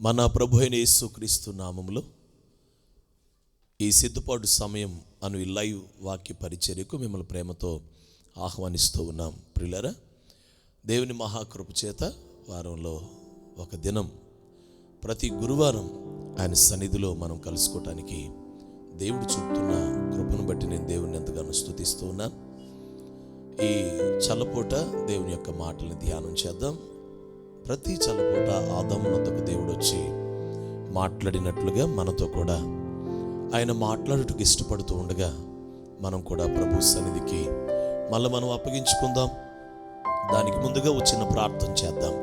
మన ప్రభు అయిన యేసుక్రీస్తు నామములో ఈ సిద్ధపాటు సమయం అను ఈ లైవ్ వాక్య పరిచర్యకు మిమ్మల్ని ప్రేమతో ఆహ్వానిస్తూ ఉన్నాం. ప్రియులారా, దేవుని మహాకృప చేత వారంలో ఒక దినం ప్రతి గురువారం ఆయన సన్నిధిలో మనం కలుసుకోవటానికి దేవుడు చూపుతున్న కృపను బట్టి నేను దేవుని ఎంతగానో స్తుతిస్తూ ఉన్నాను. ఈ చల్లపూట దేవుని యొక్క మాటల్ని ధ్యానం చేద్దాం. ప్రతి చల్లపూట ఆదాము వద్దకు దేవుడు వచ్చి మాట్లాడినట్లుగా మనతో కూడా ఆయన మాట్లాడుటకు ఇష్టపడుతూ ఉండగా మనం కూడా ప్రభు సన్నిధికి మనం అప్పగించుకుందాం. దానికి ముందుగా వచ్చిన ప్రార్థన చేద్దాం.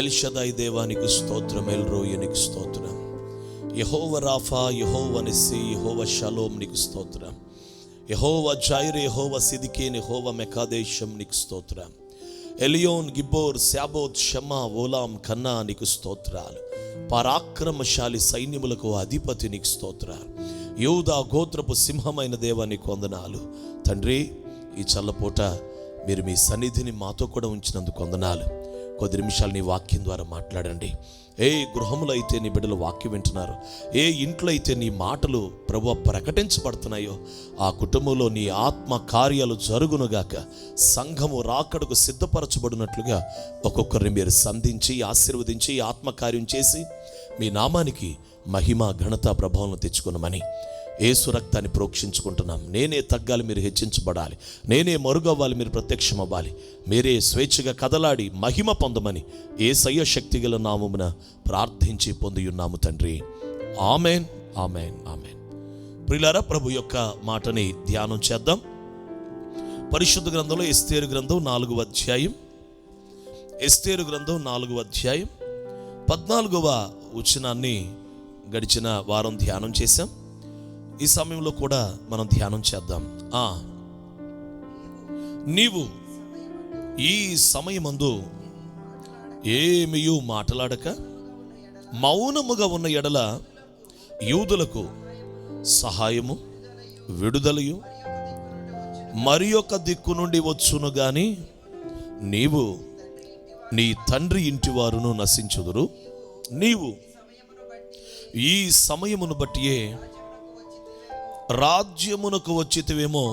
ఎల్ షదాయి దేవానికి స్తోత్రం, ఎల్ రోయి నీకు స్తోత్రం, యెహోవా రాఫా, యెహోవా నిస్సి, యెహోవా షలోమ్ నీకు స్తోత్రం, యెహోవా జైరే, యెహోవా సిదికేన్, యెహోవా మెకాదేశం నీకు స్తోత్రం, ఎలియోన్, గిబ్బోర్, శాబోత్, షమా, ఓలాం, కన్నా నీకు స్తోత్రాలు, పరాక్రమశాలి సైన్యములకు అధిపతి నీకు స్తోత్రాలు, యూదా గోత్రపు సింహమైన దేవా నీకు వందనాలు. తండ్రి, ఈ చల్లపూట మీరు మీ సన్నిధిని మాతో కూడా ఉంచినందుకు వందనాలు. కొద్ది నిమిషాలు నీ వాక్యం ద్వారా మాట్లాడండి. ఏ గృహములో అయితే నీ బిడ్డలు వాక్యం వింటున్నారు, ఏ ఇంట్లో అయితే నీ మాటలు ప్రభువా ప్రకటించబడుతున్నాయో ఆ కుటుంబంలో నీ ఆత్మ కార్యాలు జరుగునుగాక. సంఘము రాకడకు సిద్ధపరచబడినట్లుగా ఒక్కొక్కరిని మీరు సంధించి ఆశీర్వదించి ఆత్మకార్యం చేసి మీ నామానికి మహిమ ఘనత ప్రభావం తెచ్చుకున్నామని యేసు రక్తాన్ని ప్రోక్షించుకుంటున్నాం. నేనే తగ్గాలి, మీరు హెచ్చించబడాలి. నేనే మరుగవ్వాలి, మీరు ప్రత్యక్షమవ్వాలి. మీరే స్వేచ్ఛగా కదలాడి మహిమ పొందమని యేసయ్య శక్తిగల నామమున ప్రార్థించి పొందియున్నాము తండ్రి. Amen, amen, amen. ప్రియులారా, ప్రభు యొక్క మాటని ధ్యానం చేద్దాం. పరిశుద్ధ గ్రంథంలో ఎస్తేరు గ్రంథం 4వ అధ్యాయం, ఎస్తేరు గ్రంథం 4వ అధ్యాయం 14వ వచనాన్ని గడిచిన వారం ధ్యానం చేశాం. ఈ సమయంలో కూడా మనం ధ్యానం చేద్దాం. నీవు ఈ సమయమందు ఏమియూ మాట్లాడక మౌనముగా ఉన్న ఎడల యూదులకు సహాయము విడుదలయు మరి ఒక దిక్కు నుండి వచ్చును గాని నీవు నీ తండ్రి ఇంటి వారును నశించుదురు. నీవు ఈ సమయమును బట్టియే రాజ్యమునకు వచ్చితివేమో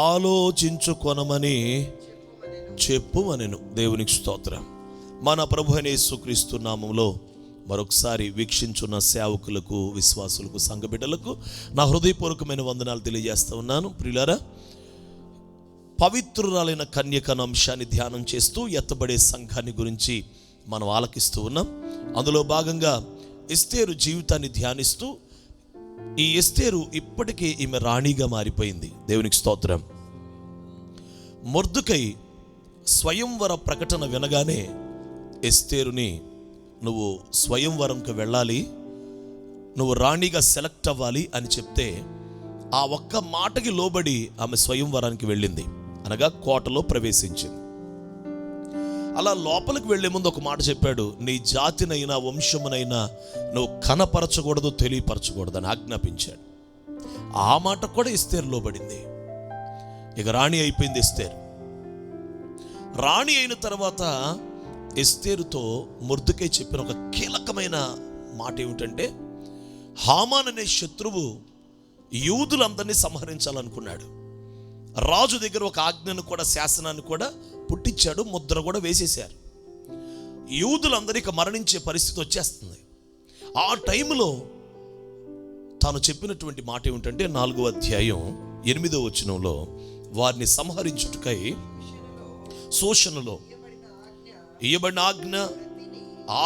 ఆలోచించుకొనమని చెప్పుమనెను. దేవునికి స్తోత్రం. మన ప్రభు అయిన యేసుక్రీస్తు నామములో మరొకసారి వీక్షించున్న సేవకులకు, విశ్వాసులకు, సంఘ బిడ్డలకు నా హృదయపూర్వకమైన వందనాలు తెలియజేస్తూ ఉన్నాను. ప్రియులారా, పవిత్రురాలైన కన్యకను అంశాన్ని ధ్యానం చేస్తూ ఎత్తబడే సంఘాన్ని గురించి మనం ఆలకిస్తూ ఉన్నాం. అందులో భాగంగా ఎస్తేరు జీవితాన్ని ధ్యానిస్తూ, ఈ ఎస్తేరు ఇప్పటికే ఈమె రాణిగా మారిపోయింది. దేవునికి స్తోత్రం. మొర్దుకై స్వయంవర ప్రకటన వినగానే ఎస్తేరుని నువ్వు స్వయంవరంకి వెళ్ళాలి, నువ్వు రాణిగా సెలెక్ట్ అవ్వాలి అని చెప్తే ఆ ఒక్క మాటకి లోబడి ఆమె స్వయంవరానికి వెళ్ళింది, అనగా కోటలో ప్రవేశించింది. అలా లోపలికి వెళ్లే ముందు ఒక మాట చెప్పాడు, నీ జాతినైనా వంశమునైనా నువ్వు కనపరచకూడదు, తెలియపరచకూడదు అని ఆజ్ఞాపించాడు. ఆ మాట కూడా ఎస్తేరు లోబడింది. ఇక రాణి అయిపోయింది ఎస్తేరు. రాణి అయిన తర్వాత ఎస్తేరుతో మొర్దుకై చెప్పిన ఒక కీలకమైన మాట ఏమిటంటే, హామాన్ అనే శత్రువు యూదులందరినీ సంహరించాలనుకున్నాడు. రాజు దగ్గర ఒక ఆజ్ఞను కూడా, శాసనాన్ని కూడా పుట్టించాడు, ముద్ర కూడా వేసేశారు. యూదులందరికీ మరణించే పరిస్థితి వచ్చేస్తుంది. ఆ టైంలో తాను చెప్పినటువంటి మాట ఏమిటంటే 4వ అధ్యాయం 8వ వచనంలో, వారిని సంహరించుటకై శోషణలో ఇయ్యబడిన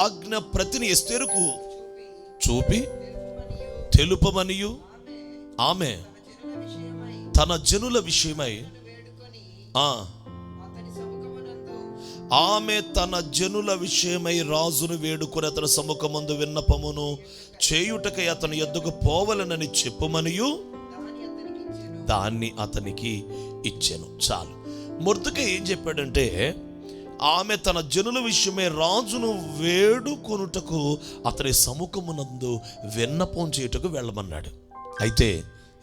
ఆజ్ఞ ప్రతిని ఎస్తేరుకు చూపి తెలుపమనియు ఆమె తన జనుల విషయమై ఆమె తన జనుల విషయమై రాజును వేడుకొని అతని సముఖమందు విన్నపమును చేయుటకై అతని యొద్దకు పోవలనని చెప్పుమనియు దాన్ని అతనికి ఇచ్చెను. చాలు. మొర్దుకై ఏం చెప్పాడంటే, ఆమె తన జనుల విషయమై రాజును వేడుకొనుటకు అతని సముఖమునందు విన్నపం చేయుటకు వెళ్ళమన్నాడు. అయితే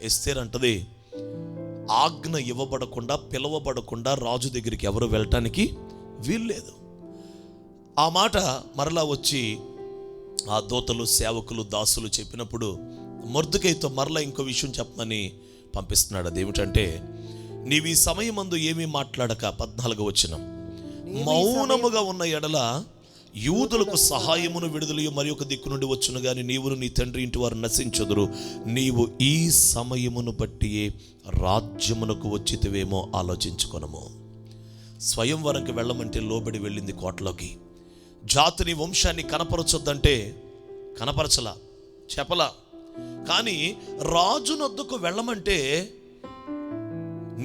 ఎస్తేరు అంటది, ఆజ్ఞ ఇవ్వబడకుండా, పిలవబడకుండా రాజు దగ్గరికి ఎవరు వెళ్ళటానికి వీల్లేదు. ఆ మాట మరలా వచ్చి ఆ దూతలు, సేవకులు, దాసులు చెప్పినప్పుడు మొర్దెకైతో మరలా ఇంకో విషయం చెప్పమని పంపిస్తున్నాడు. అదేమిటంటే, నీవు ఈ సమయమందు ఏమీ మాట్లాడక, 14వ వచనం, మౌనముగా ఉన్న ఎడల యూదులకు సహాయమును విడుదల మరి ఒక దిక్కు నుండి వచ్చును గాని నీవును నీ తండ్రి ఇంటి వారు నశించుదురు. నీవు ఈ సమయమును బట్టియే రాజ్యమునకు వచ్చితివేమో ఆలోచించుకొనము. స్వయంవరంకి వెళ్ళమంటే లోబడి వెళ్ళింది కోటలోకి. జాతిని, వంశాన్ని కనపరచొద్దంటే కనపరచలా, చెప్పలా. కానీ రాజునొద్దకు వెళ్ళమంటే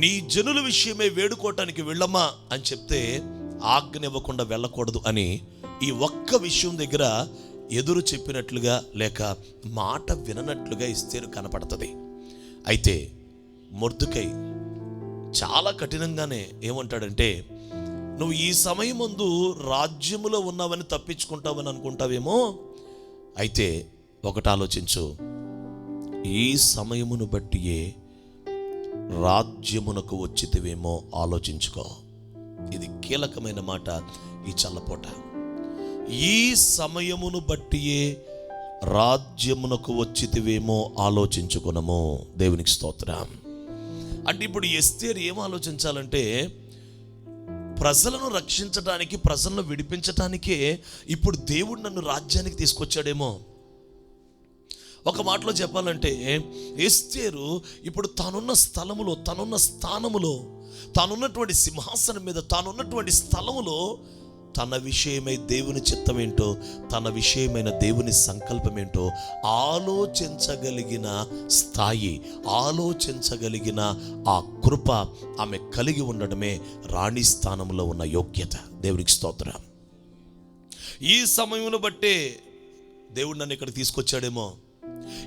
నీ జనుల విషయమే వేడుకోవటానికి వెళ్ళమా అని చెప్తే ఆజ్ఞ ఇవ్వకుండా వెళ్ళకూడదు అని ఈ ఒక్క విషయం దగ్గర ఎదురు చెప్పినట్లుగా లేక మాట విననట్లుగా ఎస్తేరు కనపడుతుంది. అయితే మొర్దెకై చాలా కఠినంగానే ఏమంటాడంటే, నువ్వు ఈ సమయం ముందు రాజ్యములో ఉన్నావని తప్పించుకుంటావని అనుకుంటావేమో. అయితే ఒకటి ఆలోచించు, ఈ సమయమును బట్టియే రాజ్యమునకు వచ్చితివేమో ఆలోచించుకో. ఇది కీలకమైన మాట ఈ చల్లపోట. ఈ సమయమును బట్టియే రాజ్యమునకు వచ్చితివేమో ఆలోచించుకునము. దేవునికి స్తోత్రం. అంటే ఇప్పుడు ఎస్తేరు ఏం ఆలోచించాలంటే, ప్రజలను రక్షించడానికి, ప్రజలను విడిపించటానికే ఇప్పుడు దేవుడు నన్ను రాజ్యానికి తీసుకొచ్చాడేమో. ఒక మాటలో చెప్పాలంటే, ఎస్తేరు ఇప్పుడు తానున్న స్థలములో, తానున్న స్థానములో, తానున్నటువంటి సింహాసనం మీద, తానున్నటువంటి స్థలములో తన విషయమై దేవుని చిత్తం ఏంటో, తన విషయమైన దేవుని సంకల్పం ఏంటో ఆలోచించగలిగిన స్థాయి, ఆలోచించగలిగిన ఆ కృప ఆమె కలిగి ఉండడమే రాణి స్థానంలో ఉన్న యోగ్యత. దేవునికి స్తోత్రం. ఈ సమయమును బట్టే దేవుడు నన్ను ఇక్కడ తీసుకొచ్చాడేమో.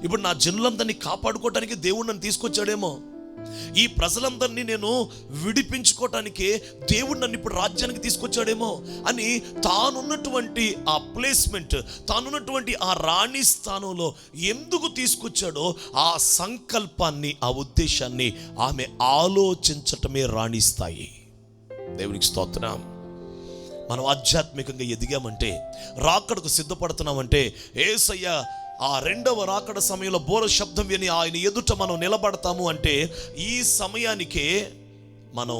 ఇప్పుడు నా జనులందరినీ కాపాడుకోవటానికి దేవుడు నన్ను తీసుకొచ్చాడేమో. ఈ ప్రజలందరినీ నేను విడిపించుకోవటానికే దేవుడు నన్ను ఇప్పుడు రాజ్యానికి తీసుకొచ్చాడేమో అని తానున్నటువంటి ఆ ప్లేస్మెంట్, తానున్నటువంటి ఆ రాణి స్థానంలో ఎందుకు తీసుకొచ్చాడో ఆ సంకల్పాన్ని, ఆ ఉద్దేశాన్ని ఆమె ఆలోచించటమే రాణి స్థాయి. దేవునికి స్తోత్రం. మనం ఆధ్యాత్మికంగా ఎదిగామంటే, రాకడకు సిద్ధపడుతున్నామంటే, యేసయ్య ఆ రెండవ రాకడ సమయంలో బోర శబ్దం విని ఆయన ఎదుట మనం నిలబడతాము అంటే, ఈ సమయానికే మనం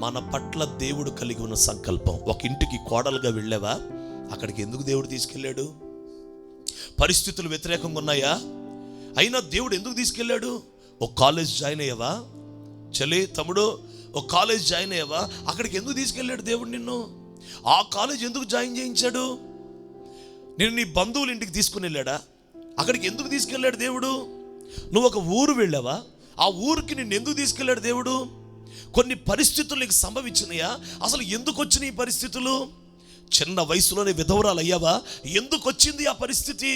మన పట్ల దేవుడు కలిగి ఉన్న సంకల్పం. ఒక ఇంటికి కోడలుగా వెళ్ళావా, అక్కడికి ఎందుకు దేవుడు తీసుకెళ్ళాడు? పరిస్థితులు వ్యతిరేకంగా ఉన్నాయా, అయినా దేవుడు ఎందుకు తీసుకెళ్ళాడు? ఒక కాలేజ్ జాయిన్ అయ్యావా చలే తమ్ముడు, ఒక కాలేజ్ జాయిన్ అయ్యావా, అక్కడికి ఎందుకు తీసుకెళ్ళాడు దేవుడు నిన్ను? ఆ కాలేజ్ ఎందుకు జాయిన్ చేయించాడు? నేను నీ బంధువుల ఇంటికి తీసుకుని వెళ్ళాడా, అక్కడికి ఎందుకు తీసుకెళ్ళాడు దేవుడు? నువ్వు ఒక ఊరు వెళ్ళావా, ఆ ఊరికి నిన్ను ఎందుకు తీసుకెళ్ళాడు దేవుడు? కొన్ని పరిస్థితులు నీకు సంభవించినాయా, అసలు ఎందుకు వచ్చినాయి ఈ పరిస్థితులు? చిన్న వయసులోనే విధవరాలు అయ్యావా, ఎందుకు వచ్చింది ఆ పరిస్థితి?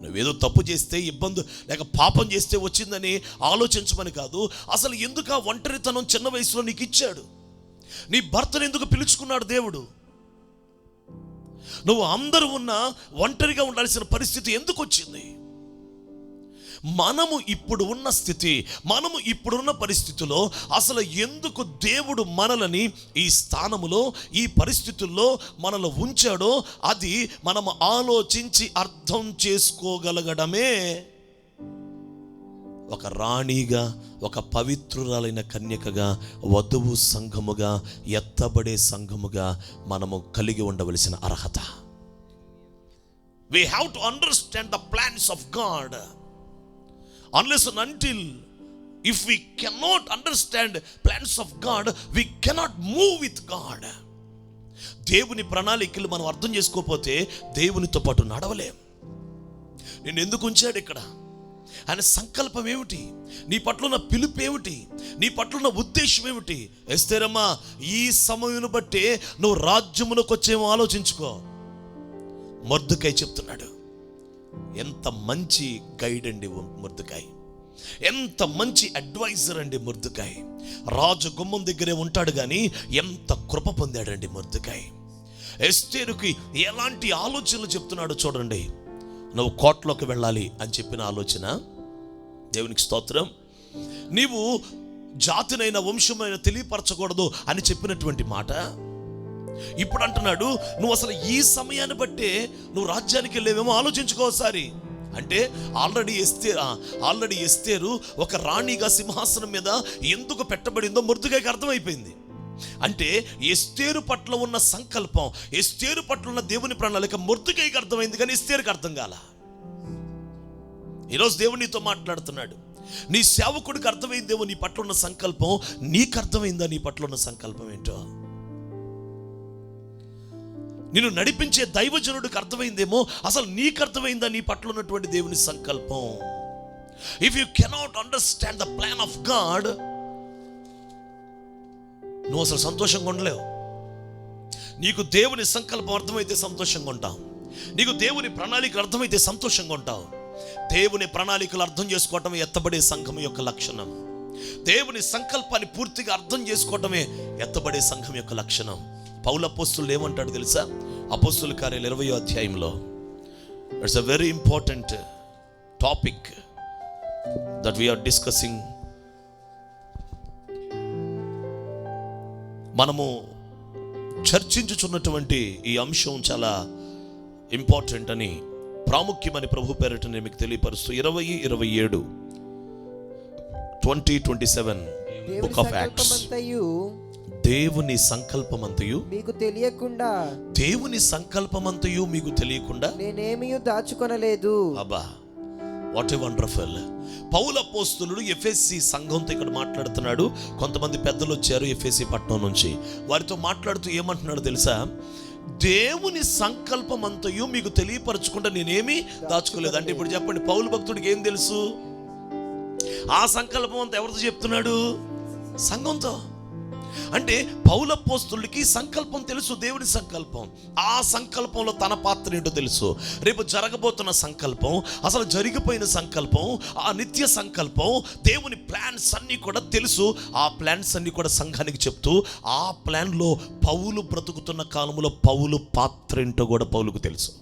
నువ్వేదో తప్పు చేస్తే, ఇబ్బంది లేక పాపం చేస్తే వచ్చిందని ఆలోచించమని కాదు, అసలు ఎందుకు ఆ ఒంటరితనం చిన్న వయసులో నీకు ఇచ్చాడు? నీ భర్తను ఎందుకు పిలుచుకున్నాడు దేవుడు? నువ్వు అందరూ ఉన్న ఒంటరిగా ఉండాల్సిన పరిస్థితి ఎందుకు వచ్చింది? మనము ఇప్పుడు ఉన్న స్థితి, మనము ఇప్పుడున్న పరిస్థితుల్లో అసలు ఎందుకు దేవుడు మనల్ని ఈ స్థానములో, ఈ పరిస్థితుల్లో మనల్ని ఉంచాడో అది మనము ఆలోచించి అర్థం చేసుకోగలగడమే ఒక రాణిగా, ఒక పవిత్రురాలైన కన్యకగా, వధువు సంఘముగా, ఎత్తబడే సంఘముగా మనము కలిగి ఉండవలసిన అర్హత. We have to understand the plans of God. Unless and until, if we cannot understand plans of God, we cannot move with God. దేవుని ప్రణాళికలు మనం అర్థం చేసుకోకపోతే దేవునితో పాటు నడవలేం. నేను ఎందుకు ఉంచాడు ఇక్కడ? ఆయన సంకల్పం ఏమిటి? నీ పట్ల ఉన్న పిలుపు ఏమిటి? నీ పట్ల ఉన్న ఉద్దేశం ఏమిటి? ఎస్తేరమ్మా, ఈ సమయమును బట్టే నువ్వు రాజ్యమునకు వచ్చేమో ఆలోచించుకో. మొర్దెకై చెప్తున్నాడు. ఎంత మంచి గైడ్ అండి మొర్దెకై, ఎంత మంచి అడ్వైజర్ అండి మొర్దెకై. రాజు గుమ్మం దగ్గరే ఉంటాడు కానీ ఎంత కృప పొందాడండి మొర్దెకై. ఎస్తేరుకి ఎలాంటి ఆలోచనలు చెప్తున్నాడు చూడండి. నువ్వు కోటలోకి వెళ్ళాలి అని చెప్పిన ఆలోచన, దేవునికి స్తోత్రం. నీవు జాతినైన, వంశమైన తెలియపరచకూడదు అని చెప్పినటువంటి మాట, ఇప్పుడు అంటున్నాడు, నువ్వు అసలు ఈ సమయాన్ని బట్టే నువ్వు రాజ్యానికి వెళ్ళేవేమో ఆలోచించుకో ఒకసారి. అంటే ఆల్రెడీ ఎస్తేరు ఒక రాణిగా సింహాసనం మీద ఎందుకు పెట్టబడిందో మొర్దెకైకి అర్థమైపోయింది. అంటే ఎస్తేరు పట్ల ఉన్న సంకల్పం, ఎస్తేరు పట్ల ఉన్న దేవుని ప్రణాళిక మొర్దెకైకి అర్థమైంది, కానీ ఎస్తేరుకి అర్థం కాల. ఈరోజు దేవుడు నీతో మాట్లాడుతున్నాడు. నీ సేవకుడికి అర్థమైందేమో నీ పట్ల ఉన్న సంకల్పం, నీకు అర్థమైందా నీ పట్ల ఉన్న సంకల్పం ఏంటో? నిన్ను నడిపించే దైవజనుడికి అర్థమైందేమో, అసలు నీకు అర్థమైందా నీ పట్ల ఉన్నటువంటి దేవుని సంకల్పం? If you cannot understand the plan of God, నువ్వు అసలు సంతోషంగా ఉండలేవు. నీకు దేవుని సంకల్పం అర్థమైతే సంతోషంగా ఉంటావు. నీకు దేవుని ప్రణాళిక అర్థమైతే సంతోషంగా ఉంటావు. దేవుని ప్రణాళికలు అర్థం చేసుకోవటమే ఎత్తబడే సంఘం యొక్క లక్షణం. దేవుని సంకల్పాన్ని పూర్తిగా అర్థం చేసుకోవటమే ఎత్తబడే సంఘం యొక్క లక్షణం. పౌలు అపోస్తులు ఏమంటాడు తెలుసా? అపోస్తుల కార్యాలు 20వ అధ్యాయంలో, it's a very important topic that we're discussing. మనము చర్చించుచున్నటువంటి ఈ అంశం చాలా ఇంపార్టెంట్ అని, ప్రాముఖ్యమని ప్రభు పేరిట నేను మీకు తెలియపరుస్తూ 20:27 20:27 బుక్ ఆఫ్ యాక్ట్స్. దేవుని సంకల్పమంతయు మీకు తెలియకుండా, దేవుని సంకల్పమంతయు మీకు తెలియకుండా నేనేమీ దాచుకొనలేదు. అబ్బా, వాట్ ఏ వండర్ఫుల్. పౌలు అపోస్తలుడు ఎఫెసీ సంఘంతో ఇక్కడ మాట్లాడుతున్నాడు. కొంతమంది పెద్దలు వచ్చారు ఎఫెసీ పట్టణం నుంచి. వారితో మాట్లాడుతూ ఏమంటున్నాడు తెలుసా? దేవుని సంకల్పం అంతయు మీకు తెలియపరచుకుంటే నేనేమీ దాచుకోలేదు. అంటే ఇప్పుడు చెప్పండి, పౌలు భక్తుడికి ఏం తెలుసు? ఆ సంకల్పం అంతా ఎవరితో చెప్తున్నాడు? సంఘంతో. అంటే పౌలు అపోస్తలుడికి సంకల్పం తెలుసు, దేవుని సంకల్పం. ఆ సంకల్పంలో తన పాత్ర ఏంటో తెలుసు. రేపు జరగబోతున్న సంకల్పం, అసలు జరిగిపోయిన సంకల్పం, ఆ నిత్య సంకల్పం, దేవుని ప్లాన్స్ అన్నీ కూడా తెలుసు. ఆ ప్లాన్స్ అన్నీ కూడా సంఘానికి చెప్తూ, ఆ ప్లాన్లో పౌలు బ్రతుకుతున్న కాలంలో పౌలు పాత్ర ఏంటో కూడా పౌలుకు తెలుసు.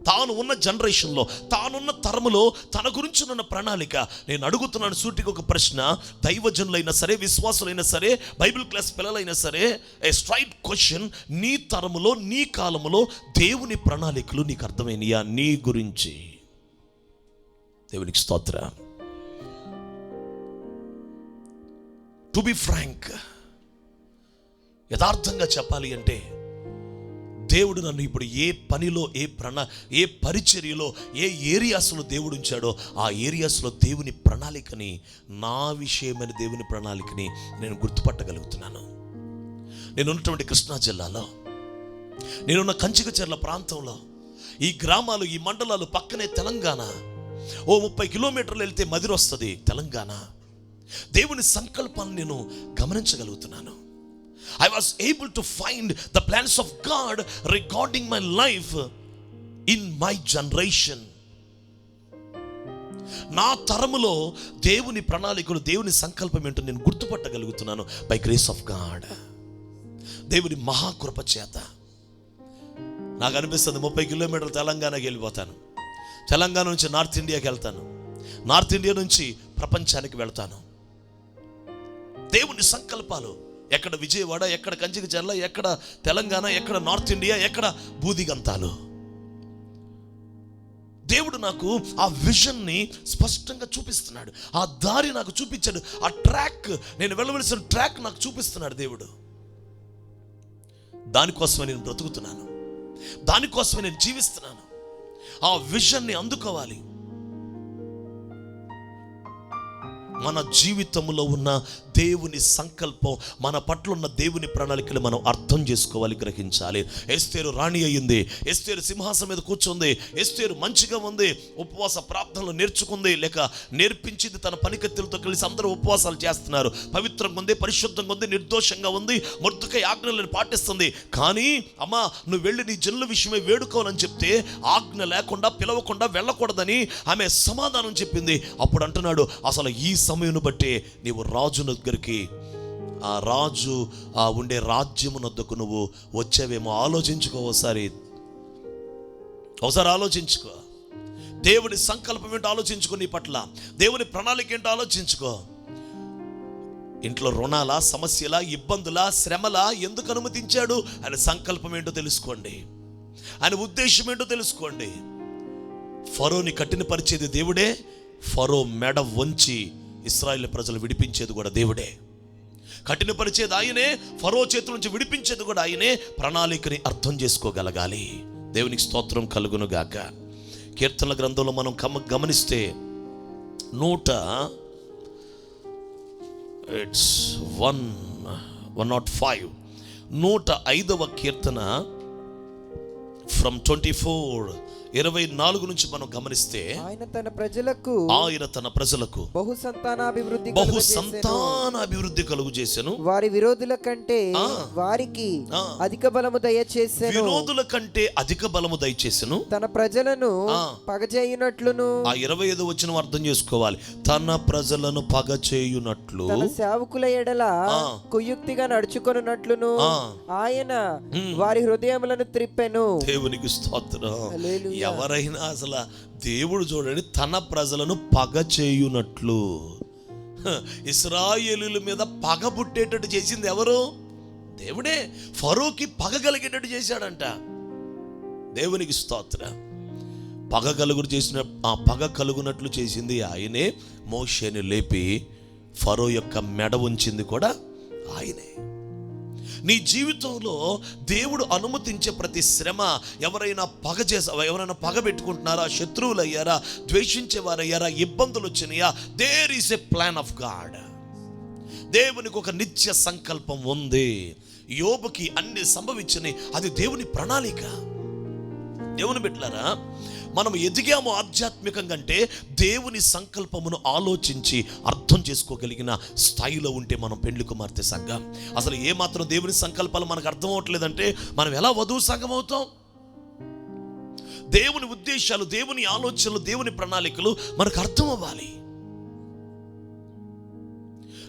తాను ఉన్న జనరేషన్లో, తానున్న తరములో తన గురించి ఉన్న ప్రణాళిక. నేను అడుగుతున్నాను సూటికి ఒక ప్రశ్న. దైవజనులైనా సరే, విశ్వాసులైనా సరే, బైబిల్ క్లాస్ పిల్లలైనా సరే, ఏ స్ట్రైట్ క్వశ్చన్. నీ తరములో, నీ కాలములో దేవుని ప్రణాళికలు నీకు అర్థమైనయా నీ గురించి? దేవునికి స్తోత్రం. టు బి ఫ్రాంక్, యథార్థంగా చెప్పాలి అంటే, దేవుడు నన్ను ఇప్పుడు ఏ పనిలో, ఏ పరిచర్యలో, ఏ ఏరియాస్లో దేవుడు ఉంచాడో ఆ ఏరియాస్లో దేవుని ప్రణాళికని, నా విషయమైన దేవుని ప్రణాళికని నేను గుర్తుపట్టగలుగుతున్నాను. నేనున్నటువంటి కృష్ణా జిల్లాలో, నేనున్న కంచికచర్ల ప్రాంతంలో, ఈ గ్రామాలు, ఈ మండలాలు పక్కనే తెలంగాణ. ఓ 30 కిలోమీటర్లు వెళ్తే మదిర వస్తుంది తెలంగాణ. దేవుని సంకల్పాన్ని నేను గమనించగలుగుతున్నాను. I was able to find the plans of God regarding my life in my generation. నా తరములో దేవుని ప్రణాళికలు, దేవుని సంకల్పం ఏంటో నేను గుర్తుపట్టగలుగుతున్నాను బై గ్రేస్ ఆఫ్ గాడ్. దేవుని మహాకృప చేత. నాకు అనిపిస్తుంది 30 కిలోమీటర్లు తెలంగాణకి వెళ్ళిపోతాను, తెలంగాణ నుంచి నార్త్ ఇండియాకి వెళ్తాను, నార్త్ ఇండియా నుంచి ప్రపంచానికి వెళ్తాను. దేవుని సంకల్పాలు ఎక్కడ విజయవాడ, ఎక్కడ కంచికచర్ల, ఎక్కడ తెలంగాణ, ఎక్కడ నార్త్ ఇండియా, ఎక్కడ బూదిగంతాలు. దేవుడు నాకు ఆ విజన్ని స్పష్టంగా చూపిస్తున్నాడు. ఆ దారి నాకు చూపించాడు. ఆ ట్రాక్, నేను వెళ్ళవలసిన ట్రాక్ నాకు చూపిస్తున్నాడు దేవుడు. దానికోసమే నేను బ్రతుకుతున్నాను, దానికోసమే నేను జీవిస్తున్నాను. ఆ విజన్ని అందుకోవాలి. మన జీవితంలో ఉన్న దేవుని సంకల్పం, మన పట్ల ఉన్న దేవుని ప్రణాళికలు మనం అర్థం చేసుకోవాలి, గ్రహించాలి. ఎస్తేరు రాణి అయ్యింది, ఎస్తేరు సింహాసనం మీద కూర్చుంది, ఎస్తేరు మంచిగా ఉంది, ఉపవాస ప్రార్థనలు నేర్చుకుంది, లేక నేర్పించింది. తన పనికత్తెలతో కలిసి అందరూ ఉపవాసాలు చేస్తున్నారు. పవిత్రంగా ఉంది, పరిశుద్ధంగా ఉంది, నిర్దోషంగా ఉంది, మొర్దెకై ఆజ్ఞలను పాటిస్తుంది. కానీ అమ్మా, నువ్వు వెళ్ళి నీ జనుల విషయమే వేడుకోవాలని చెప్తే ఆజ్ఞ లేకుండా, పిలవకుండా వెళ్ళకూడదని ఆమె సమాధానం చెప్పింది. అప్పుడు అంటున్నాడు, అసలు ఈ సమయం బట్టే నీవు రాజు దగ్గరికి, ఆ రాజు ఉండే రాజ్యమునొద్దకు నువ్వు వచ్చావేమో. ఆలోచించుకో, ఒకసారి ఆలోచించుకో. దేవుని సంకల్పం ఏంటో ఆలోచించుకో, నీ పట్ల దేవుని ప్రణాళిక ఏంటో ఆలోచించుకో. ఇంట్లో రుణాల, సమస్యల, ఇబ్బందుల, శ్రమల ఎందుకు అనుమతించాడు? ఆయన సంకల్పం ఏంటో తెలుసుకోండి, ఆయన ఉద్దేశం ఏంటో తెలుసుకోండి. ఫరోని కఠినపరిచేది దేవుడే, ఫరో మెడ వంచి ఇశ్రాయేలు ప్రజలు విడిపించేది కూడా దేవుడే. కఠినపరిచేది ఆయనే, ఫరో చేతుల నుంచి విడిపించేది కూడా ఆయనే. ప్రణాళికని అర్థం చేసుకోగలగాలి. దేవునికి స్తోత్రం కలుగును గాక. కీర్తనల గ్రంథంలో మనం గమనిస్తే 105 105వ కీర్తన ఫ్రమ్ 24 నుంచి మనం గమనిస్తే, ఆయన తన ప్రజలకు బహుసంతానాభివృద్ధి కలుగు చేసెను. వారి విరోధుల కంటే వారికి అధిక బలము దయచేసెను. విరోధుల కంటే అధిక బలము దయచేసెను. తన ప్రజలను పగచేయునట్లును. ఆ 25వ వచనం అర్థం చేసుకోవాలి. తన ప్రజలను పగచేయునట్లు, తన సేవకుల ఎడల కుయుక్తిగా నడుచుకొనున్నట్లును ఆయన వారి హృదయములను త్రిప్పెను. దేవునికి స్తోత్రం. ఎవరైనా అసలు దేవుడు చూడండి, తన ప్రజలను పగ చేయునట్లు, ఇశ్రాయేలీయుల మీద పగ పుట్టేటట్టు చేసింది ఎవరు? దేవుడే. ఫరోకి పగ కలిగేటట్టు చేశాడంట. దేవునికి స్తోత్రం. పగ కలుగునట్లు చేసింది ఆయనే. మోషేని లేపి ఫరో యొక్క మెడ ఉంచింది కూడా ఆయనే. నీ జీవితంలో దేవుడు అనుమతించే ప్రతి శ్రమ, ఎవరైనా పగ పెట్టుకుంటున్నారా, శత్రువులు అయ్యారా, ద్వేషించేవారయ్యారా, ఇబ్బందులు వచ్చినాయా, there is a plan of God. దేవునికి ఒక నిత్య సంకల్పం ఉంది. యోబుకి అన్ని సంభవించినాయి, అది దేవుని ప్రణాళిక. దేవుని బిడ్డలారా, మనం ఎదిగాము ఆధ్యాత్మికంగా అంటే దేవుని సంకల్పమును ఆలోచించి అర్థం చేసుకోగలిగిన స్థాయిలో ఉంటే మనం పెండ్లి కుమార్తె సంఘం. అసలు ఏమాత్రం దేవుని సంకల్పాలు మనకు అర్థం అవ్వట్లేదంటే మనం ఎలా వధువు సంఘం అవుతాం? దేవుని ఉద్దేశాలు, దేవుని ఆలోచనలు, దేవుని ప్రణాళికలు మనకు అర్థం అవ్వాలి.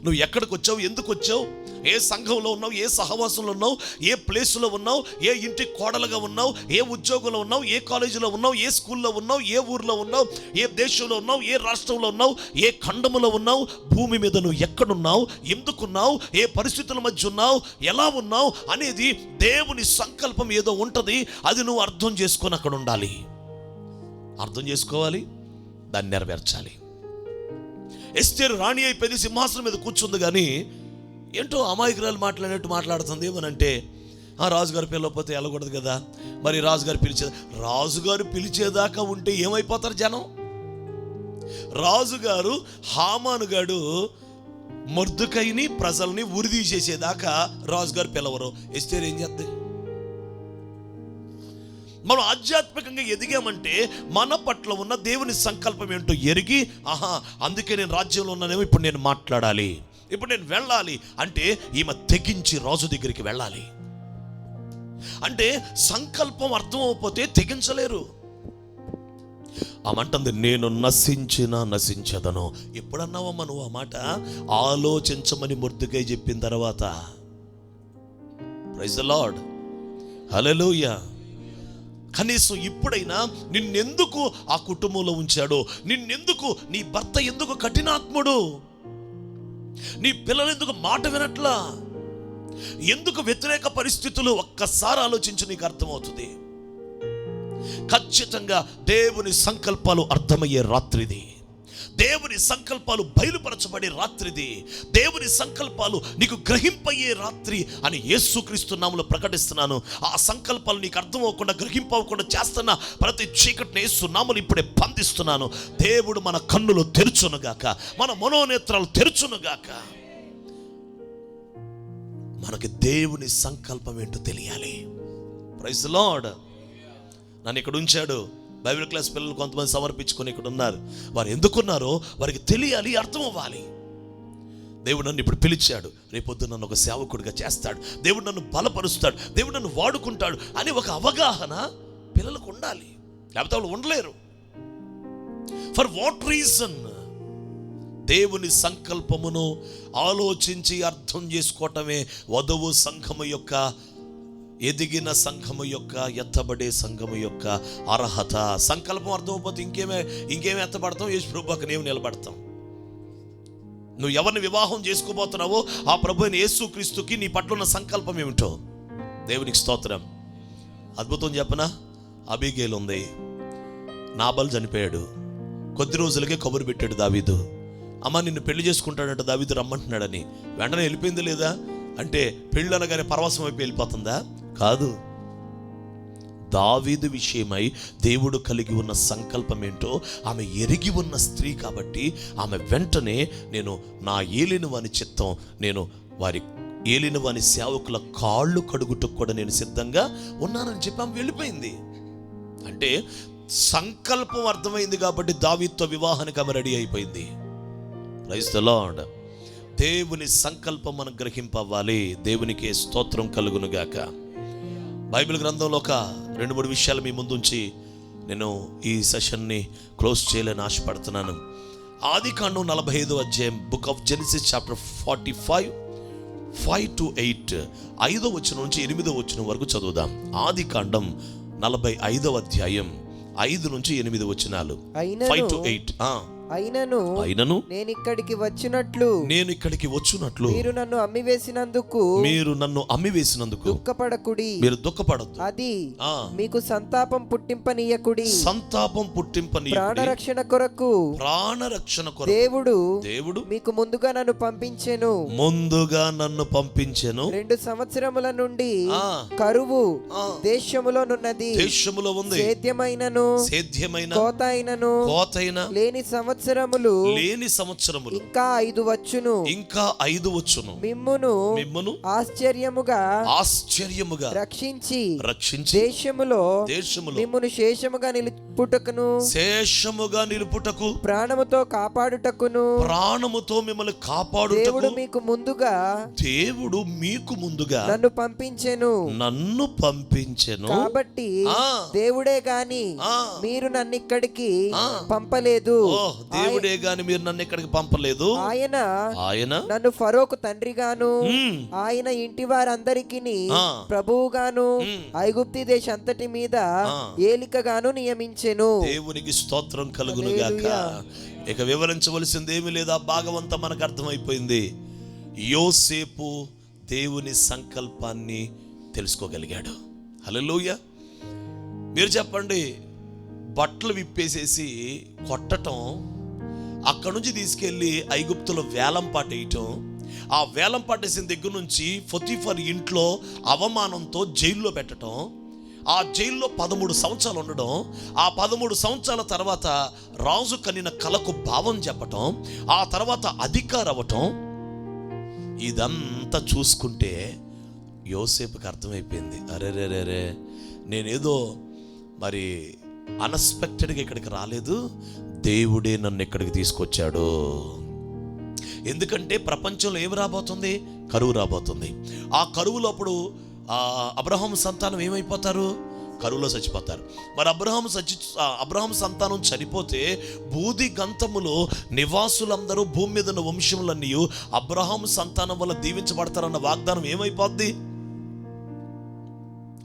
నువ్వు ఎక్కడికి వచ్చావు, ఎందుకు వచ్చావు, ఏ సంఘంలో ఉన్నావు, ఏ సహవాసంలో ఉన్నావు, ఏ ప్లేసులో ఉన్నావు, ఏ ఇంటి కోడలుగా ఉన్నావు, ఏ ఉద్యోగంలో ఉన్నావు, ఏ కాలేజీలో ఉన్నావు, ఏ స్కూల్లో ఉన్నావు, ఏ ఊర్లో ఉన్నావు, ఏ దేశంలో ఉన్నావు, ఏ రాష్ట్రంలో ఉన్నావు, ఏ ఖండములో ఉన్నావు, భూమి మీద నువ్వు ఎక్కడున్నావు, ఎందుకున్నావు, ఏ పరిస్థితుల మధ్య ఉన్నావు, ఎలా ఉన్నావు అనేది దేవుని సంకల్పం ఏదో ఉంటుంది. అది నువ్వు అర్థం చేసుకొని అక్కడ ఉండాలి, అర్థం చేసుకోవాలి, దాన్ని నెరవేర్చాలి. ఎస్తేరు రాణి అయిపోయింది, సింహాసనం మీద కూర్చుంది, కానీ ఏంటో అమాయకురాలు మాట్లాడినట్టు మాట్లాడుతుంది. ఏమనంటే, రాజుగారు పిలవకపోతే వెళ్ళకూడదు కదా, మరి రాజుగారు పిలిచేదాకా ఉంటే ఏమైపోతారు జనం? రాజుగారు హామానుగాడు మొర్దుకైని ప్రజల్ని ఉరిదీసేసేదాకా రాజుగారు పిలవరు. ఎస్తేరు ఏం చేద్ది? మనం ఆధ్యాత్మికంగా ఎదిగామంటే మన పట్ల ఉన్న దేవుని సంకల్పం ఏంటో ఎరిగి, అందుకే నేను రాజ్యంలో ఉన్నానేమో, ఇప్పుడు నేను మాట్లాడాలి, ఇప్పుడు నేను వెళ్ళాలి అంటే ఈమె తెగించి రాజు దగ్గరికి వెళ్ళాలి. అంటే సంకల్పం అర్థం అవ్వకపోతే తెగించలేరు. ఆమంటుంది, నేను నశించదను. ఎప్పుడన్నావమ్మా నువ్వు ఆ మాట? ఆలోచించమని మొర్దుకై చెప్పిన తర్వాత. ప్రైజ్ ది లార్డ్, హల్లెలూయా. కనీసం ఇప్పుడైనా నిన్నెందుకు ఆ కుటుంబంలో ఉంచాడో, నిన్నెందుకు, నీ భర్త ఎందుకు కఠినాత్ముడు, నీ పిల్లలు ఎందుకు మాట వినట్లా, ఎందుకు వ్యతిరేక పరిస్థితులు, ఒక్కసారి ఆలోచించి నీకు అర్థమవుతుంది. ఖచ్చితంగా దేవుని సంకల్పాలు అర్థమయ్యే రాత్రిది, దేవుని సంకల్పాలు బయలుపరచబడే రాత్రిది, దేవుని సంకల్పాలు నీకు గ్రహింపయ్యే రాత్రి అని యేసుక్రీస్తు నామములో ప్రకటిస్తున్నాను. ఆ సంకల్పాలు నీకు అర్థం అవ్వకుండా, గ్రహింపవ్వకుండా చేస్తున్న ప్రతి చీకటిని యేసు నామములో ఇప్పుడే బంధిస్తున్నాను. దేవుడు మన కన్నులు తెరుచునుగాక, మన మనోనేత్రాలు తెరుచునుగాక. మనకి దేవుని సంకల్పం ఏంటో తెలియాలి. Praise the Lord. నన్ను ఇక్కడ ఉంచాడు. బైబిల్ క్లాస్ పిల్లలు కొంతమంది సమర్పించుకొని ఇక్కడ ఉన్నారు. వారు ఎందుకున్నారో వారికి తెలియాలి, అర్థం అవ్వాలి. దేవుడు నన్ను ఇప్పుడు పిలిచాడు, రేపొద్దు నన్ను ఒక సేవకుడిగా చేస్తాడు, దేవుడు నన్ను బలపరుస్తాడు, దేవుడు నన్ను వాడుకుంటాడు అని ఒక అవగాహన పిల్లలకు ఉండాలి. లేకపోతే వాళ్ళు ఉండలేరు. For what reason? దేవుని సంకల్పమును ఆలోచించి అర్థం చేసుకోవటమే వధువు సంఘము యొక్క, ఎదిగిన సంఘము యొక్క, ఎత్తబడే సంఘము యొక్క అర్హత. సంకల్పం అర్థమైపోతే ఇంకేమే ఎత్తబడతాం? యేసు ప్రభువుకి నేను నిలబడతాం. నువ్వు ఎవరిని వివాహం చేసుకోబోతున్నావో ఆ ప్రభు అయిన యేసుక్రీస్తుకి నీ పట్ల ఉన్న సంకల్పం ఏమిటో. దేవునికి స్తోత్రం. అద్భుతం చెప్పనా, అబీగేలు ఉంది, నాబల్ చనిపోయాడు, కొద్ది రోజులకే కబురు పెట్టాడు దావీదు, అమ్మ నిన్ను పెళ్లి చేసుకుంటాడంట దావీదు రమ్మంటున్నాడని. వెంటనే వెళ్ళిపోయింది లేదా అంటే పెళ్ళి అనగానే పరవశం అయిపోయి వెళ్ళిపోతుందా? కాదు. దావీదు విషయమై దేవుడు కలిగి ఉన్న సంకల్పం ఏంటో ఆమె ఎరిగి ఉన్న స్త్రీ కాబట్టి ఆమె వెంటనే నేను నా ఏలిన వాని చిత్తం, నేను వారి ఏలిన వాని సేవకుల కాళ్ళు కడుగుటకు కూడా నేను సిద్ధంగా ఉన్నానని చెప్పి ఆమె వెళ్ళిపోయింది. అంటే సంకల్పం అర్థమైంది కాబట్టి దావీదుతో వివాహానికి ఆమె రెడీ అయిపోయింది. Praise the Lord. దేవుని సంకల్పం మనం గ్రహింపవ్వాలి. దేవునికి స్తోత్రం కలుగునుగాక. బైబిల్ గ్రంథంలో ఒక 2-3 విషయాలు మీ ముందుంచి నేను ఈ సెషన్ని క్లోజ్ చేయాలని ఆశపడుతున్నాను. ఆదికాండం 45వ అధ్యాయం, బుక్ ఆఫ్ జెనసిస్ చాప్టర్ 45 5-8, 5వ వచనం నుంచి 8వ వచనం వరకు చదువుదాం. ఆదికాండం 45వ అధ్యాయం 5 నుంచి 8 వచనాలు, 5-8. అయినను నేను ఇక్కడికి వచ్చినట్లు మీరు నన్ను అమ్మివేసినందుకు దుఃఖపడకుడి, మీరు దుఃఖపడద్దు. అది మీకు సంతాపం పుట్టింపనీయకుడి. ప్రాణరక్షణ కొరకు దేవుడు మీకు ముందుగా నన్ను పంపించెను. 2 సంవత్సరముల నుండి కరువు దేశములోనున్నది. సేద్యమైనను కోత అయినను లేని సంవత్సరములు ఇంకా 5 వచ్చును. మిమ్మును ఆశ్చర్యముగా రక్షించి దేశములో మిమ్మును శేషముగా నిలుపుటకును ప్రాణముతో కాపాడుటకును మిమ్మల్ని కాపాడుటకు దేవుడు మీకు ముందుగా నన్ను పంపించెను. కాబట్టి దేవుడే గాని మీరు నన్ను ఇక్కడికి పంపలేదు. దేవుడే గాని మీరు నన్ను ఇక్కడికి పంపలేదు. ఆయన నన్ను ఫరోకు తండ్రిగాను ఆయన ఇంటి వారందరికి ప్రభువుగాను ఐగుప్తి దేశ అంతటి మీద ఏలికగాను నియమించెను. దేవునికి స్తోత్రం కలుగును గాక. ఇక వివరించవలసింది ఏమీ లేదా, భాగవంతం మనకు అర్థమైపోయింది. యోసేపు దేవుని సంకల్పాన్ని తెలుసుకోగలిగాడు. హల్లెలూయా. మీరు చెప్పండి, బట్టలు విప్పేసేసి కొట్టటం, అక్కడి నుంచి తీసుకెళ్ళి ఐగుప్తులో వేలం పాటేయటం, ఆ వేలం పాటేసిన దగ్గర నుంచి పొతీఫర్ ఇంట్లో అవమానంతో జైల్లో పెట్టడం, ఆ జైల్లో 13 సంవత్సరాలు ఉండడం, ఆ 13 సంవత్సరాల తర్వాత రాజు కనిన కలకు భావం చెప్పటం, ఆ తర్వాత అధికారం అవ్వటం, ఇదంతా చూసుకుంటే యోసేపుకి అర్థమైపోయింది, అరే నేనేదో మరి అన్ఎక్స్పెక్టెడ్గా ఇక్కడికి రాలేదు, దేవుడే నన్ను ఇక్కడికి తీసుకొచ్చాడు. ఎందుకంటే ప్రపంచంలో ఏమి రాబోతుంది? కరువు రాబోతుంది. ఆ కరువులో అప్పుడు అబ్రహాము సంతానం ఏమైపోతారు? కరువులో చచ్చిపోతారు. మరి అబ్రహాము సంతానం చనిపోతే బూది గంతములో నివాసులందరూ, భూమి మీద ఉన్న వంశములన్నీ అబ్రహాము సంతానం వల్ల దీవించబడతారన్న వాగ్దానం ఏమైపోద్ది?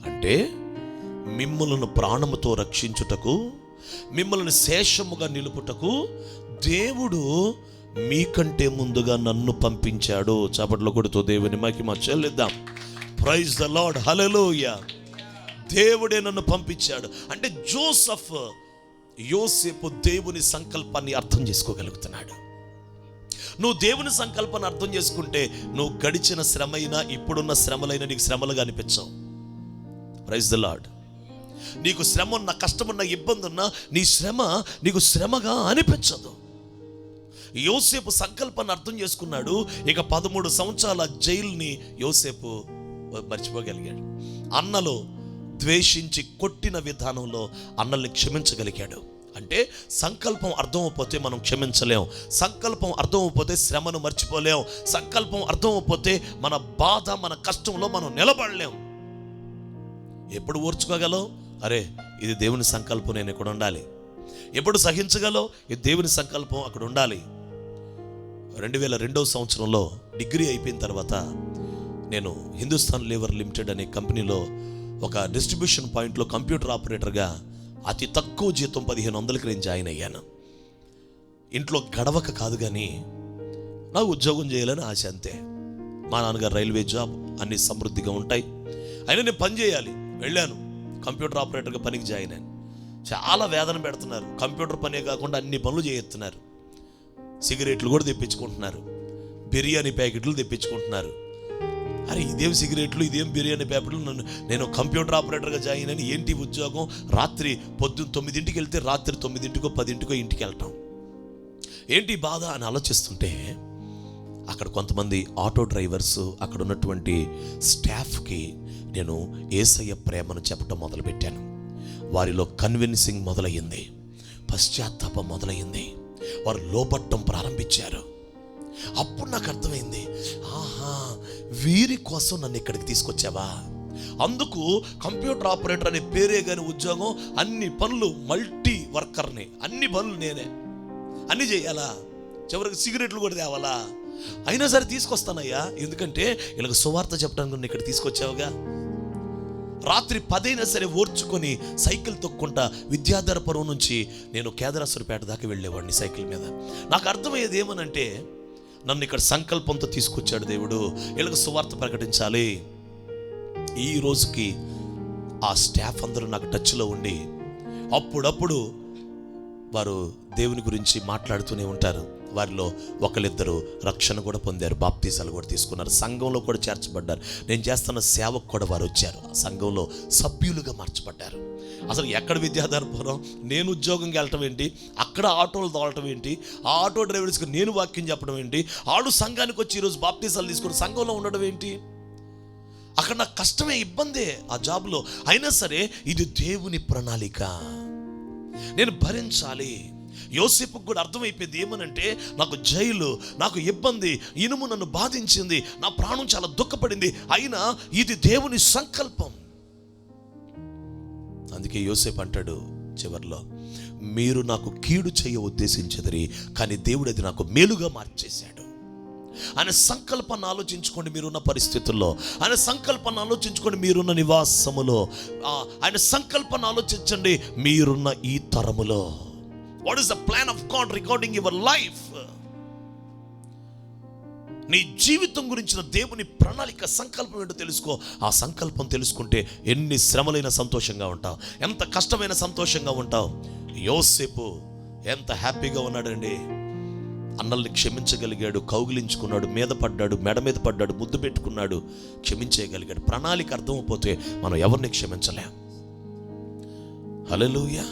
అంటే మిమ్మల్ని ప్రాణముతో రక్షించుటకు, మిమ్మల్ని శేషముగా నిలుపుటకు దేవుడు మీకంటే ముందుగా నన్ను పంపించాడు. చప్పట్లు కొడుతూ దేవుని మహిమ చెల్లిద్దాం. Praise the Lord. హల్లెలూయా. దేవుడే నన్ను పంపించాడు అంటే యోసేపు దేవుని సంకల్పాన్ని అర్థం చేసుకోగలుగుతున్నాడు. నువ్వు దేవుని సంకల్పాన్ని అర్థం చేసుకుంటే నువ్వు గడిచిన శ్రమైనా ఇప్పుడున్న శ్రమలైనా నీకు శ్రమలుగా అనిపించవు. Praise the Lord. నీకు శ్రమ ఉన్నా, కష్టమున్నా, ఇబ్బంది ఉన్నా నీ శ్రమ నీకు శ్రమగా అనిపించదు. యోసేపు సంకల్పాన్ని అర్థం చేసుకున్నాడు. ఇక 13 సంవత్సరాల జైలుని యోసేపు మర్చిపోగలిగాడు. అన్నలు ద్వేషించి కొట్టిన విధానంలో అన్నల్ని క్షమించగలిగాడు. అంటే సంకల్పం అర్థం అయిపోతే మనం క్షమించలేం. సంకల్పం అర్థం అయిపోతే శ్రమను మర్చిపోలేం. సంకల్పం అర్థం అయిపోతే మన బాధ, మన కష్టంలో మనం నిలబడలేం. ఎప్పుడు ఓర్చుకోగలవు? అరే ఇది దేవుని సంకల్పం, నేను ఇక్కడ ఉండాలి. ఎప్పుడు సహించగలవు? ఇది దేవుని సంకల్పం, అక్కడ ఉండాలి. 2002వ సంవత్సరంలో డిగ్రీ అయిపోయిన తర్వాత నేను హిందుస్థాన్ లీవర్ లిమిటెడ్ అనే కంపెనీలో ఒక డిస్ట్రిబ్యూషన్ పాయింట్లో కంప్యూటర్ ఆపరేటర్గా అతి తక్కువ జీతం 1500కి నేను జాయిన్ అయ్యాను. ఇంట్లో గడవక కాదు, కానీ నాకు ఉద్యోగం చేయాలని ఆశ, అంతే. మా నాన్నగారు రైల్వే జాబ్, అన్ని సమృద్ధిగా ఉంటాయి. అయినా నేను పని చేయాలి. వెళ్ళాను, కంప్యూటర్ ఆపరేటర్గా పనికి జాయిన్ అయ్యాను. చాలా వేదన పెడుతున్నారు. కంప్యూటర్ పనే కాకుండా అన్ని పనులు చేస్తున్నారు. సిగరెట్లు కూడా తెప్పించుకుంటున్నారు, బిర్యానీ ప్యాకెట్లు తెప్పించుకుంటున్నారు. అరే ఇదేం సిగరెట్లు, ఇదేం బిర్యానీ ప్యాకెట్లు, నేను కంప్యూటర్ ఆపరేటర్గా జాయిన్ అని ఏంటి ఉద్యోగం? రాత్రి పొద్దున్న 9ంటికి వెళ్తే రాత్రి 9ంటికో 10ంటికో ఇంటికి వెళ్ళటం, ఏంటి బాధ అని ఆలోచిస్తుంటే అక్కడ కొంతమంది ఆటో డ్రైవర్స్, అక్కడ ఉన్నటువంటి స్టాఫ్కి నేను యేసయ్య ప్రేమను చెప్పటం మొదలుపెట్టాను. వారిలో కన్విన్సింగ్ మొదలయ్యింది, పశ్చాత్తాపం మొదలయ్యింది, వారు లోబట్టం ప్రారంభించారు. అప్పుడు నాకు అర్థమైంది, ఆహా వీరి కోసం నన్ను ఇక్కడికి తీసుకొచ్చావా? అందుకు కంప్యూటర్ ఆపరేటర్ అనే పేరే కానీ ఉద్యోగం, అన్ని పనులు, మల్టీ వర్కర్ని, అన్ని పనులు నేనే, అన్ని చేయాలా, చివరికి సిగరెట్లు కూడా తేవాలా? అయినా సరే తీసుకొస్తానయ్యా, ఎందుకంటే ఇలాగ సువార్త చెప్పడానికి నన్ను ఇక్కడ తీసుకొచ్చావుగా. రాత్రి 10 అయినా సరే ఓర్చుకొని సైకిల్ తొక్కుంటా విద్యాధరపురం నుంచి నేను కేదారేశ్వరపేట దాకా వెళ్ళేవాడిని సైకిల్ మీద. నాకు అర్థమయ్యేది ఏమనంటే, నన్ను ఇక్కడ సంకల్పంతో తీసుకొచ్చాడు దేవుడు, వీళ్ళకి సువార్త ప్రకటించాలి. ఈ రోజుకి ఆ స్టాఫ్ అందరూ నాకు టచ్లో ఉండి అప్పుడప్పుడు వారు దేవుని గురించి మాట్లాడుతూనే ఉంటారు. వారిలో ఒకళ్ళిద్దరు రక్షణ కూడా పొందారు, బాప్తీసాలు కూడా తీసుకున్నారు, సంఘంలో కూడా చేర్చబడ్డారు. నేను చేస్తున్న సేవకు కూడా వారు వచ్చారు, ఆ సంఘంలో సభ్యులుగా మార్చబడ్డారు. అసలు ఎక్కడ విద్యాధరపురం, నేను ఉద్యోగంకి వెళ్ళటం ఏంటి, అక్కడ ఆటోలు తోలటం ఏంటి, ఆ ఆటో డ్రైవర్స్కి నేను వాక్యం చెప్పడం ఏంటి, ఆడు సంఘానికి వచ్చి ఈరోజు బాప్తీసాలు తీసుకుని సంఘంలో ఉండడం ఏంటి? అక్కడ నాకు కష్టమే, ఇబ్బందే ఆ జాబ్లో. అయినా సరే ఇది దేవుని ప్రణాళిక, నేను భరించాలి. యోసేపుకు కూడా అర్థమైపోయింది ఏమనంటే, నాకు జైలు, నాకు ఇబ్బంది, ఇనుము నన్ను బాధించింది, నా ప్రాణం చాలా దుఃఖపడింది, అయినా ఇది దేవుని సంకల్పం. అందుకే యోసేపు అంటాడు చివర్లో, మీరు నాకు కీడు చేయ ఉద్దేశించదరి, కానీ దేవుడు అది నాకు మేలుగా మార్చేశాడు. ఆయన సంకల్పాన్ని ఆలోచించుకోండి మీరున్న పరిస్థితుల్లో, ఆయన సంకల్పాన్ని ఆలోచించుకోండి మీరున్న నివాసములో, ఆయన సంకల్పాన్ని ఆలోచించండి మీరున్న ఈ తరములో. What is the plan of God regarding your life? నీ జీవితం గురించిన దేవుని ప్రణాళిక, సంకల్పం ఏంటో తెలుసుకో. ఆ సంకల్పం తెలుసుకుంటే ఎన్ని శ్రమలైన సంతోషంగా ఉంటావు, ఎంత కష్టమైన సంతోషంగా ఉంటావు. యోసేపు ఎంత హ్యాపీగా ఉన్నాడండి. అన్నల్ని క్షమించగలిగాడు, కౌగిలించుకున్నాడు, మీద పడ్డాడు, మెడ మీద పడ్డాడు, ముద్దు పెట్టుకున్నాడు, క్షమించగలిగాడు. ప్రణాళిక అర్థమైపోతే మనం ఎవరిని క్షమించలేం. హల్లెలూయా.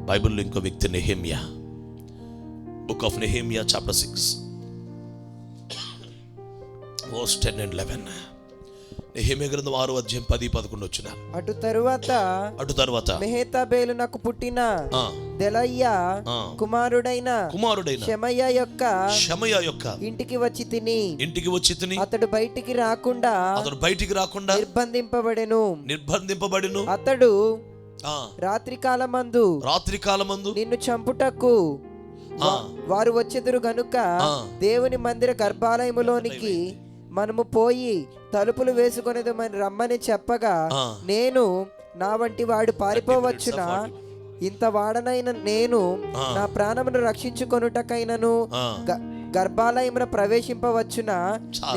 బైబిల్లో ఇంకో వ్యక్తి Nehemiah, book of Nehemiah chapter 6 verse 10 and 11. Nehemiah గ్రంథం 6వ అధ్యాయం 10-11 వచ్చిన. అటు తరువాత మెహేతాబేలునకు పుట్టిన దెలయ్యా కుమారుడైన షెమయా యొక్క ఇంటికి వచ్చి తిని అతడు బయటికి రాకుండా నిర్బంధింపబడెను. అతడు రాత్రికాలమందు నిన్ను చంపుటకు వారు వచ్చెదరు గనుక దేవుని మందిర గర్భాలయములోనికి మనము పోయి తలుపులు వేసుకొనేదమని రమ్మని చెప్పగా, నేను నా వంటి వాడు పారిపోవచ్చునా? ఇంత వాడనైన నేను నా ప్రాణమును రక్షించుకొనుటకైనను గర్భాలయమున ప్రవేశింపవచ్చునా?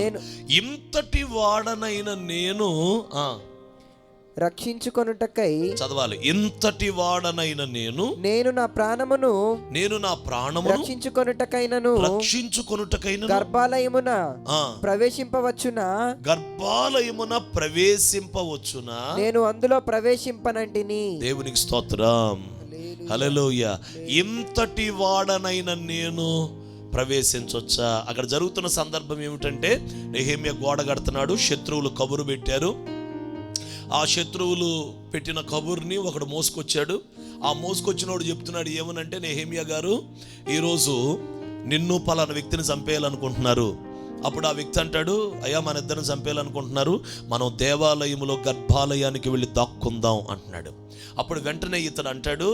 నేను ఇంతటి వాడనైన నేను రక్షించుకొనుటకై చదవాలి. ఇంతటి వాడనైన నేను నా ప్రాణమును రక్షించుకొనుటకైనను గర్భాలయమున ప్రవేశింపవచ్చునా? నేను అందులో ప్రవేశింపనంటిని. దేవునికి స్తోత్రం. హల్లెలూయా. ఇంతటి వాడనైన నేను ప్రవేశించొచ్చా? అక్కడ జరుగుతున్న సందర్భం ఏమిటంటే, నెహెమ్యా గోడ కడుతున్నాడు, శత్రువులు కబురు పెట్టారు. ఆ శత్రువులు పెట్టిన కబుర్ని ఒకడు మోసుకొచ్చాడు. ఆ మోసుకొచ్చినోడు చెప్తున్నాడు ఏమనంటే, నెహెమ్యా గారు, ఈరోజు నిన్ను పలానా వ్యక్తిని చంపేయాలనుకుంటున్నారు. అప్పుడు ఆ వ్యక్తి అంటాడు, అయ్యా మన ఇద్దరిని చంపేయాలనుకుంటున్నారు, మనం దేవాలయంలో గర్భాలయానికి వెళ్ళి దాక్కుందాం అంటున్నాడు. అప్పుడు వెంటనే ఇతను అంటాడు,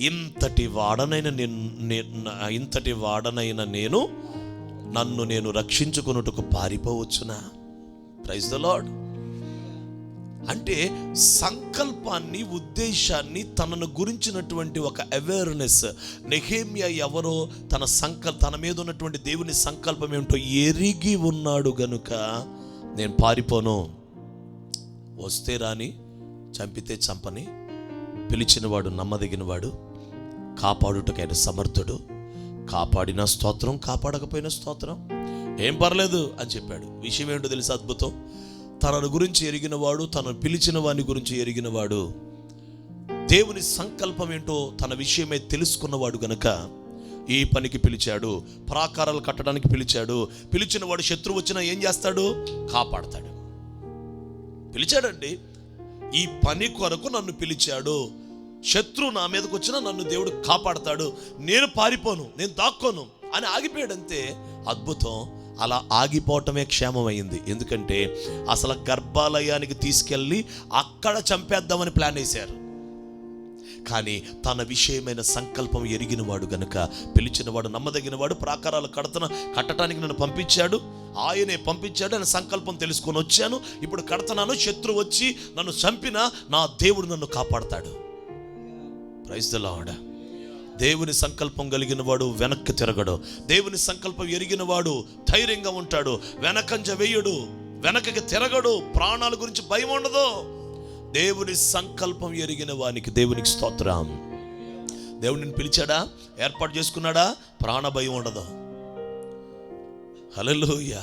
ఇంతటి వాడనైన నేను నన్ను నేను రక్షించుకొనుటకు పారిపోవచ్చునా? Praise the Lord. అంటే సంకల్పాన్ని, ఉద్దేశాన్ని, తనను గురించినటువంటి ఒక అవేర్నెస్. నెహెమ్యా ఎవరో, తన మీద ఉన్నటువంటి దేవుని సంకల్పం ఏమిటో ఎరిగి ఉన్నాడు గనుక, నేను పారిపోను, వస్తే రాని, చంపితే చంపని, పిలిచినవాడు నమ్మదగినవాడు, కాపాడుటకైన సమర్థుడు, కాపాడిన స్తోత్రం, కాపాడకపోయిన స్తోత్రం, ఏం పర్లేదు అని చెప్పాడు. విషయం ఏంటో తెలుసా? అద్భుతం. తనను గురించి ఎరిగినవాడు, తనను పిలిచిన వాని గురించి ఎరిగినవాడు, దేవుని సంకల్పం ఏంటో తన విషయమే తెలుసుకున్నవాడు గనక ఈ పనికి పిలిచాడు. ప్రాకారాలు కట్టడానికి పిలిచాడు. పిలిచిన వాడు శత్రువు వచ్చినా ఏం చేస్తాడు? కాపాడతాడు. పిలిచాడండి, ఈ పని కొరకు నన్ను పిలిచాడు, శత్రువు నా మీదకి వచ్చినా నన్ను దేవుడు కాపాడతాడు, నేను పారిపోను, నేను దాక్కోను అని ఆగిపోయాడంతే. అద్భుతం. అలా ఆగిపోవటమే క్షేమమైంది. ఎందుకంటే అసలు గర్భాలయానికి తీసుకెళ్ళి అక్కడ చంపేద్దామని ప్లాన్ వేశారు. కానీ తన విషయమైన సంకల్పం ఎరిగినవాడు గనుక, పిలిచినవాడు నమ్మదగినవాడు, ప్రాకారాలు కట్టడానికి నన్ను పంపించాడు, ఆయనే పంపించాడు, ఆయన సంకల్పం తెలుసుకొని వచ్చాను, ఇప్పుడు కడతన్నాను, శత్రువు వచ్చి నన్ను చంపినా నా దేవుడు నన్ను కాపాడతాడు. Praise the Lord. దేవుని సంకల్పం కలిగిన వాడు వెనక్కి తిరగడు. దేవుని సంకల్పం ఎరిగిన వాడు ధైర్యంగా ఉంటాడు, వెనకంజ వేయడు, వెనకకి తిరగడు, ప్రాణాల గురించి భయం ఉండదు. దేవుని సంకల్పం ఎరిగిన వానికి దేవునికి స్తోత్రం. దేవుడిని పిలిచాడా, ఏర్పాటు చేసుకున్నాడా, ప్రాణ భయం ఉండదు. హల్లెలూయా.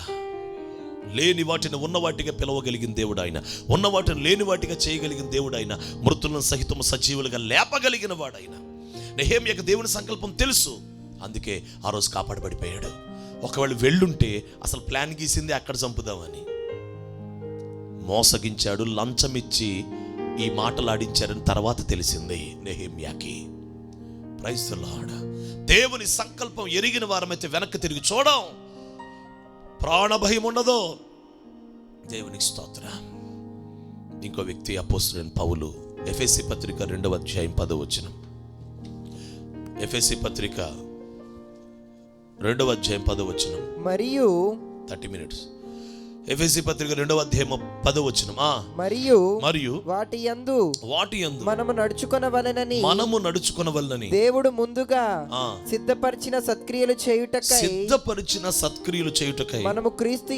లేని వాటిని ఉన్న వాటిగా పిలవగలిగిన దేవుడు ఆయన, ఉన్న వాటిని లేని వాటిగా చేయగలిగిన దేవుడు ఆయన, మృతులను సహితము సజీవులుగా లేపగలిగిన వాడు ఆయన. నెహెమ్యాకు దేవుని సంకల్పం తెలుసు, అందుకే ఆ రోజు కాపాడబడిపోయాడు. ఒకవేళ వెళ్ళుంటే అసలు ప్లాన్ గీసింది అక్కడ చంపుదామని, మోసగించాడు, లంచమిచ్చి ఈ మాటలు ఆడించారని తర్వాత తెలిసింది నెహెమ్యాకి. Praise the Lord. దేవుని సంకల్పం ఎరిగిన వారమైతే వెనక్కి తిరిగి చూడం, ప్రాణ భయం ఉండదు. దేవునికి స్తోత్రం. ఇంకో వ్యక్తి అపోస్తలుడైన పౌలు, ఎఫెసీ పత్రిక 2వ అధ్యాయం 10వ వచనం. ఎఫెసీ పత్రిక 2వ అధ్యాయం 10వ వచనం. మరియు 30 minutes. ఎఫెసీ పత్రిక 2వ అధ్యాయం 10వ వచనం. మరియు వాటి యందు మనము నడుచుకొనవలెనని దేవుడు ముందుగా సిద్ధపరిచిన సత్క్రియలు చేయుటకై మనము క్రీస్తు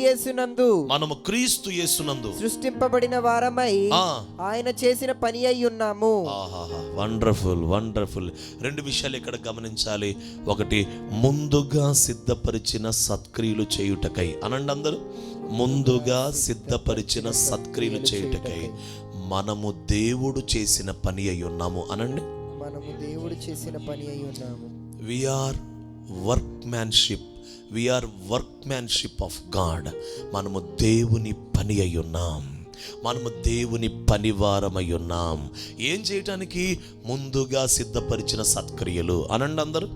యేసునందు సృష్టింపబడిన వారమై ఆయన చేసిన పని అయి ఉన్నాము. Wonderful, wonderful. రెండు విషయాలు ఇక్కడ గమనించాలి. ఒకటి, ముందుగా సిద్ధపరిచిన సత్క్రియలు చేయుటకై అనండి అందరూ. ముందుగా సిద్ధపరిచిన సత్క్రియలు చేయుటకై మనము దేవుడు చేసిన పని అయి ఉన్నాము అనండి. మనము దేవుడు చేసిన పని అయి ఉన్నాము. We are workmanship of God. మనము దేవుని పని అయి ఉన్నాం, మనము దేవుని పనివారమై ఉన్నాం. ఏం చేయటానికి? ముందుగా సిద్ధపరిచిన సత్క్రియలు అనండి అందరూ.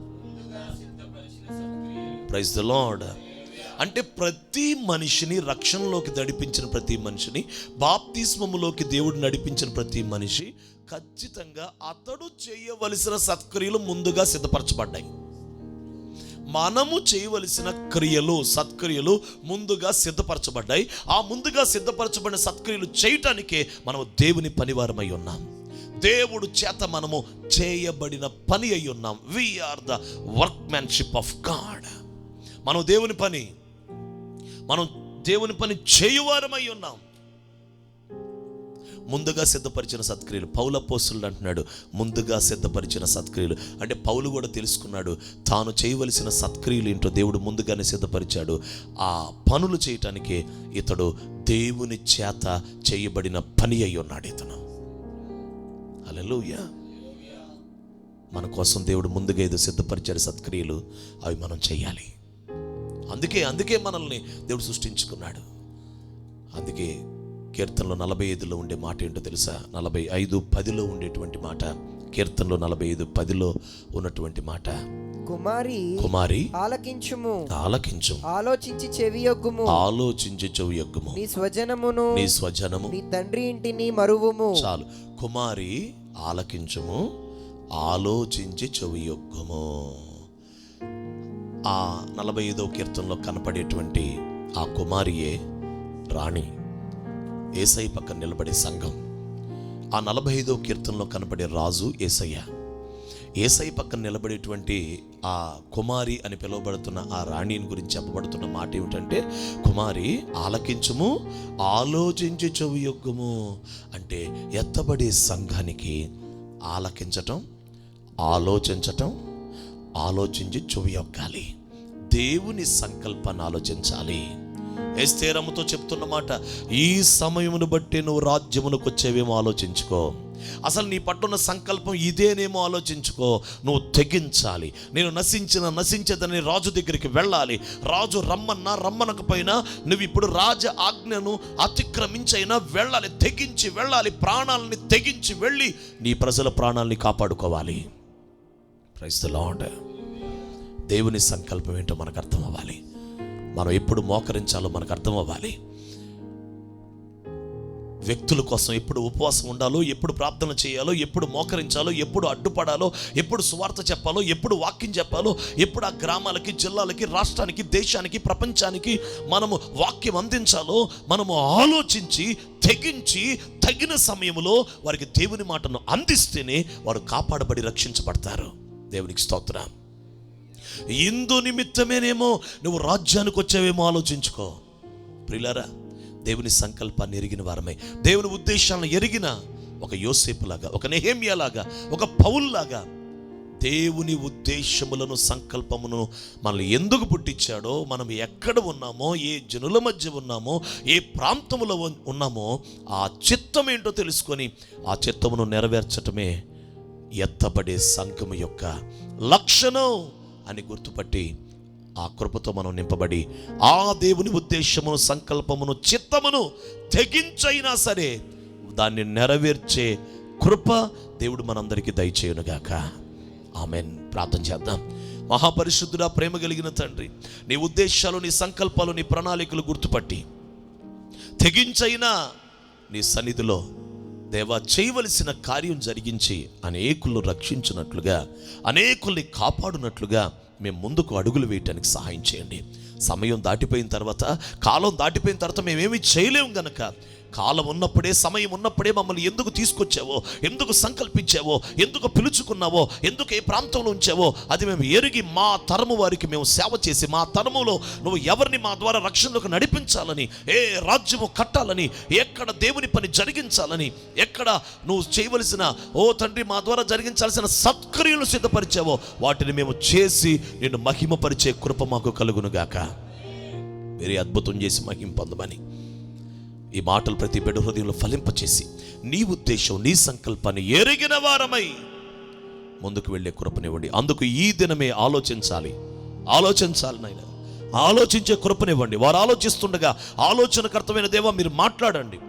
Praise the Lord. అంటే ప్రతి మనిషిని రక్షణలోకి నడిపించిన ప్రతి మనిషిని, బాప్తిస్మములోకి దేవుడు నడిపించిన ప్రతి మనిషి ఖచ్చితంగా అతడు చేయవలసిన సత్క్రియలు ముందుగా సిద్ధపరచబడ్డాయి. మనము చేయవలసిన క్రియలు, సత్క్రియలు ముందుగా సిద్ధపరచబడ్డాయి. ఆ ముందుగా సిద్ధపరచబడిన సత్క్రియలు చేయటానికే మనము దేవుని పనివారమై ఉన్నాం. దేవుడు చేత మనము చేయబడిన పని అయి ఉన్నాం. We're the workmanship of God. మనం దేవుని పని చేయువారమై ఉన్నాం. ముందుగా సిద్ధపరిచిన సత్క్రియలు. పౌలు అపోస్తలుడు అంటున్నాడు, ముందుగా సిద్ధపరిచిన సత్క్రియలు. అంటే పౌలు కూడా తెలుసుకున్నాడు, తాను చేయవలసిన సత్క్రియలు ఏంటో దేవుడు ముందుగానే సిద్ధపరిచాడు. ఆ పనులు చేయటానికే ఇతడు దేవుని చేత చేయబడిన పని అయి ఉన్నాడు ఇతను. హల్లెలూయా. మన కోసం దేవుడు ముందుగా ఏదో సిద్ధపరిచాడు సత్క్రియలు, అవి మనం చేయాలి. అందుకే మనల్ని దేవుడు సృష్టించుకున్నాడు. అందుకే కీర్తనలో 45లో ఉండే మాట ఏంటో తెలుసా? 45:10లో ఉండేటువంటి మాట. కీర్తనలో 45:10లో ఉన్నటువంటి మాట, కుమారి ఆలకించుము, ఆలోచించి చెవియొగ్గుము, నీ స్వజనము నీ తండ్రి ఇంటిని మరువుము. చాలు. కుమారి ఆలకించుము, ఆలోచించి చెవియొగ్గుము. ఆ 45వ కీర్తనలో కనపడేటువంటి ఆ కుమారియే రాణి. యేసయ్య పక్కన నిలబడే సంఘం. ఆ 45వ కీర్తనలో కనబడే రాజు యేసయ్య. యేసయ్య పక్కన నిలబడేటువంటి ఆ కుమారి అని పిలువబడుతున్న ఆ రాణిని గురించి చెప్పబడుతున్న మాట ఏమిటంటే, కుమారి ఆలకించుము, ఆలోచించి చెవియొగ్గుము. అంటే ఎత్తబడే సంఘానికి ఆలకించటం, ఆలోచించటం, ఆలోచించి చెవియొగ్గాలి. దేవుని సంకల్పాన్ని ఆలోచించాలి. ఎస్తేరమ్మతో చెప్తున్న మాట, ఈ సమయమును బట్టి నువ్వు రాజ్యమునకు వచ్చేవేమో ఆలోచించుకో. అసలు నీ పట్టున్న సంకల్పం ఇదేనేమో ఆలోచించుకో. నువ్వు తెగించాలి. నేను నశించేదని రాజు దగ్గరికి వెళ్ళాలి. రాజు రమ్మనకపోయినా నువ్వు ఇప్పుడు రాజ ఆజ్ఞను అతిక్రమించైనా వెళ్ళాలి. తెగించి వెళ్ళాలి. ప్రాణాలని తెగించి వెళ్ళి నీ ప్రజల ప్రాణాలని కాపాడుకోవాలి. Praise the Lord. దేవుని సంకల్పం ఏంటో మనకు అర్థం అవ్వాలి. మనం ఎప్పుడు మోకరించాలో మనకు అర్థం అవ్వాలి. వ్యక్తుల కోసం ఎప్పుడు ఉపవాసం ఉండాలో, ఎప్పుడు ప్రార్థన చేయాలో, ఎప్పుడు మోకరించాలో, ఎప్పుడు అడ్డుపడాలో, ఎప్పుడు సువార్త చెప్పాలో, ఎప్పుడు వాక్యం చెప్పాలో, ఎప్పుడు ఆ గ్రామాలకి, జిల్లాలకి, రాష్ట్రానికి, దేశానికి, ప్రపంచానికి మనము వాక్యం అందించాలో మనము ఆలోచించి తెగించి తగిన సమయంలో వారికి దేవుని మాటను అందిస్తేనే వారు కాపాడబడి రక్షించబడతారు. దేవునికి స్తోత్రం. ఇందు నిమిత్తమేనేమో నువ్వు రాజ్యానికి వచ్చావేమో ఆలోచించుకో. ప్రియులారా, దేవుని సంకల్పాన్ని ఎరిగిన వారమై, దేవుని ఉద్దేశాలను ఎరిగిన ఒక యోసేపులాగా, ఒక నెహెమ్యాలాగా, ఒక పౌల్లాగా దేవుని ఉద్దేశములను, సంకల్పమును మనల్ని ఎందుకు పుట్టించాడో, మనం ఎక్కడ ఉన్నామో, ఏ జనుల మధ్య ఉన్నామో, ఏ ప్రాంతములో ఉన్నామో ఆ చిత్తం ఏంటో తెలుసుకొని ఆ చిత్తమును నెరవేర్చటమే ఎత్తబడే సంఘము యొక్క లక్షణం అని గుర్తుపట్టి ఆ కృపతో మనం నింపబడి ఆ దేవుని ఉద్దేశమును, సంకల్పమును, చిత్తమును తెగించైనా సరే దాన్ని నెరవేర్చే కృప దేవుడు మనందరికీ దయచేయునుగాక. ఆమెన్. ప్రార్థన చేద్దాం. మహాపరిశుద్ధుడా, ప్రేమ కలిగిన తండ్రి, నీ ఉద్దేశాలు, నీ సంకల్పాలు, నీ ప్రణాళికలు గుర్తుపట్టి తెగించైనా నీ సన్నిధిలో దేవా చేయవలసిన కార్యం జరిగించి అనేకులను రక్షించినట్లుగా, అనేకుల్ని కాపాడునట్లుగా మేము ముందుకు అడుగులు వేయటానికి సహాయం చేయండి. సమయం దాటిపోయిన తర్వాత, కాలం దాటిపోయిన తర్వాత మేమేమీ చేయలేము గనక, కాలం ఉన్నప్పుడే, సమయం ఉన్నప్పుడే మమ్మల్ని ఎందుకు తీసుకొచ్చావో, ఎందుకు సంకల్పించావో, ఎందుకు పిలుచుకున్నావో, ఎందుకు ఏ ప్రాంతంలో ఉంచావో అది మేము ఎరిగి మా తరము వారికి మేము సేవ చేసి, మా తరములో నువ్వు ఎవరిని మా ద్వారా రక్షణలోకి నడిపించాలని, ఏ రాజ్యము కట్టాలని, ఎక్కడ దేవుని పని జరిగించాలని, ఎక్కడ నువ్వు చేయవలసిన ఓ తండ్రి మా ద్వారా జరిగించాల్సిన సత్క్రియలు సిద్ధపరిచావో వాటిని మేము చేసి నిన్ను మహిమపరిచే కృప మాకు కలుగునుగాక. వేరే అద్భుతం చేసి మహిమ పొందమని ఈ మాటలు ప్రతి బిడ్డ హృదయంలో ఫలింపచేసి నీ ఉద్దేశం, నీ సంకల్పాన్ని ఎరిగిన వారమై ముందుకు వెళ్ళే కృపనివ్వండి. అందుకు ఈ దినమే ఆలోచించాలి నాయన. ఆలోచించే కృపనివ్వండి. వారు ఆలోచిస్తుండగా ఆలోచనకర్తమైన దేవా మీరు మాట్లాడండి.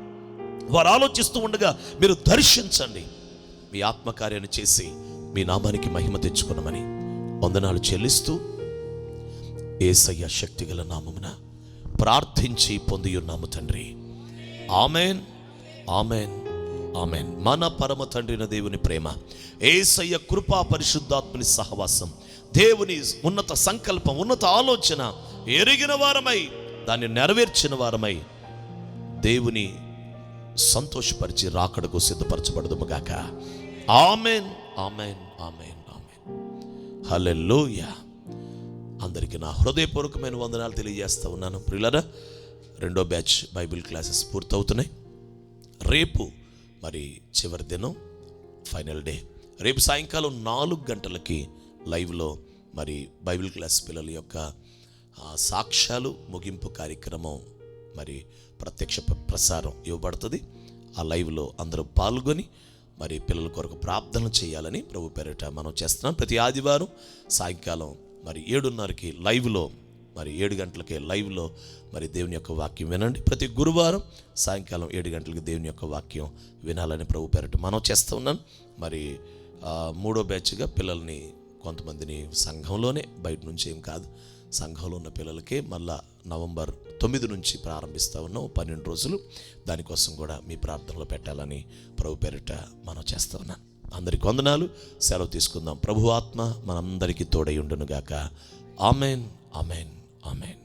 వారు ఆలోచిస్తూ ఉండగా మీరు దర్శించండి. మీ ఆత్మకార్యాన్ని చేసి మీ నామానికి మహిమ తెచ్చుకున్నామని వందనాలు చెల్లిస్తూ యేసయ్య శక్తిగల నామమున ప్రార్థించి పొందియున్నాము తండ్రి. Amen, amen, amen. మన పరమ తండ్రిన దేవుని ప్రేమ, యేసయ్య కృపా, పరిశుద్ధాత్మని సహవాసం, దేవుని ఉన్నత సంకల్పం, ఉన్నత ఆలోచన ఎరిగిన వారమై దాన్ని నెరవేర్చిన వారమై దేవుని సంతోషపరిచి రాకడకు సిద్ధపరచబడదుముగాక. Amen, amen, amen, amen. Hallelujah. అందరికీ నా హృదయపూర్వకమైన వందనాలు తెలియజేస్తా ఉన్నాను. ప్రియులారా, 2వ బ్యాచ్ బైబిల్ క్లాసెస్ పూర్తవుతున్నాయి. రేపు మరి చివరి దినం, ఫైనల్ డే. రేపు సాయంకాలం 4 గంటలకి లైవ్లో మరి బైబిల్ క్లాస్ పిల్లల యొక్క సాక్ష్యాలు ముగింపు కార్యక్రమం మరి ప్రత్యక్ష ప్రసారం ఇవ్వబడుతుంది. ఆ లైవ్లో అందరూ పాల్గొని మరి పిల్లల కొరకు ప్రార్థన చేయాలని ప్రభు పేరిట మనం చేస్తున్నాం. ప్రతి ఆదివారం సాయంకాలం మరి 7:30కి లైవ్లో, మరి 7 గంటలకే లైవ్లో మరి దేవుని యొక్క వాక్యం వినండి. ప్రతి గురువారం సాయంకాలం 7 గంటలకి దేవుని యొక్క వాక్యం వినాలని ప్రభు పేరిట మనం చేస్తూ ఉన్నాం. మరి 3వ బ్యాచ్గా పిల్లల్ని కొంతమందిని సంఘంలోనే, బయట నుంచి ఏం కాదు, సంఘంలో ఉన్న పిల్లలకే మళ్ళా నవంబర్ 9 నుంచి ప్రారంభిస్తూ ఉన్నాం. 12 రోజులు. దానికోసం కూడా మీ ప్రార్థనలో పెట్టాలని ప్రభు పేరిట మనం చేస్తూ ఉన్నాం. అందరికి వందనాలు. సెలవు తీసుకుందాం. ప్రభు ఆత్మ మనందరికీ తోడై ఉండునుగాక. Amen, amen, amen.